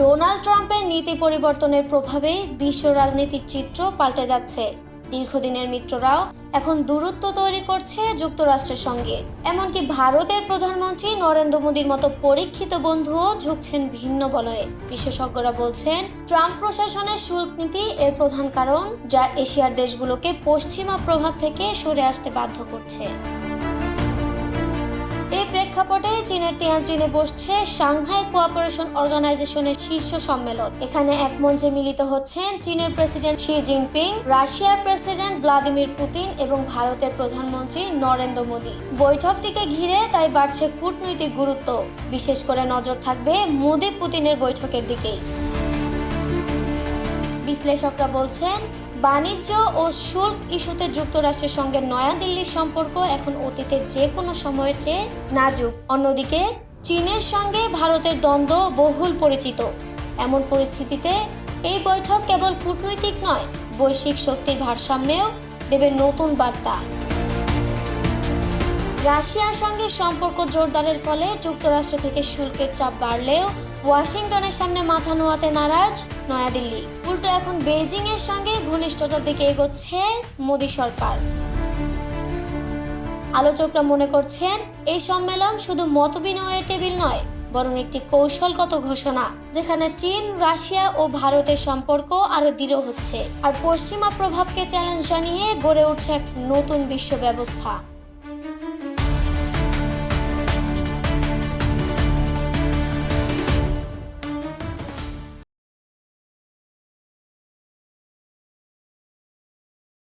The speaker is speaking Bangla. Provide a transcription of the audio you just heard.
ডোনাল্ড ট্রাম্পের নীতি পরিবর্তনের প্রভাবে বিশ্ব রাজনীতির চিত্র পাল্টে যাচ্ছে। দীর্ঘদিনের মিত্ররাও এখন দূরত্ব তৈরি করছে যুক্তরাষ্ট্রের সঙ্গে। এমনকি ভারতের প্রধানমন্ত্রী নরেন্দ্র মোদীর মতো পরীক্ষিত বন্ধুও ঝুঁকছেন ভিন্ন বলয়ে। বিশেষজ্ঞরা বলছেন, ট্রাম্প প্রশাসনের শুল্ক নীতি এর প্রধান কারণ, যা এশিয়ার দেশগুলোকে পশ্চিমা প্রভাব থেকে সরে আসতে বাধ্য করছে। এই প্রেক্ষাপটে চীনের তিয়ানজিনে বসছে সাংহাই কোঅপারেশন অর্গানাইজেশনের শীর্ষ সম্মেলন। এখানে এক মঞ্চে মিলিত হচ্ছেন চীনের প্রেসিডেন্ট শি জিনপিং, রাশিয়ার প্রেসিডেন্ট ভ্লাদিমির পুতিন এবং ভারতের প্রধানমন্ত্রী নরেন্দ্র মোদী। বৈঠকটিকে ঘিরে তাই বাড়ছে কূটনৈতিক গুরুত্ব। বিশেষ করে নজর থাকবে মোদী পুতিনের বৈঠকের দিকেই। বিশ্লেষকরা বলছেন, বাণিজ্য ও শুল্ক ইস্যুতে যুক্তরাষ্ট্রের সঙ্গে নয়াদিল্লির সম্পর্ক এখন অতীতের যে কোনো সময়ের চেয়ে নাজুক। অন্যদিকে চীনের সঙ্গে ভারতের দ্বন্দ্ব বহুল পরিচিত। এমন পরিস্থিতিতে এই বৈঠক কেবল কূটনৈতিক নয়, বৈশ্বিক শক্তির ভারসাম্যেও দেবে নতুন বার্তা। রাশিয়ার সঙ্গে সম্পর্ক জোরদারের ফলে যুক্তরাষ্ট্র থেকে শুল্কের চাপ বাড়লেও ওয়াশিংটনের সামনে মাথা নোয়াতে নারাজ নয়াদিল্লি। উল্টো এখন বেইজিং এর সঙ্গে ঘনিষ্ঠতার দিকে এগোচ্ছে মোদী সরকার। আলোচকরা মনে করছেন, এই সম্মেলন শুধু মতবিনিময়ের টেবিল নয়, বরং একটি কৌশলগত ঘোষণা, যেখানে চীন, রাশিয়া ও ভারতের সম্পর্ক আরো দৃঢ় হচ্ছে, আর পশ্চিমা প্রভাবকে চ্যালেঞ্জ জানিয়ে গড়ে উঠছে এক নতুন বিশ্ব ব্যবস্থা।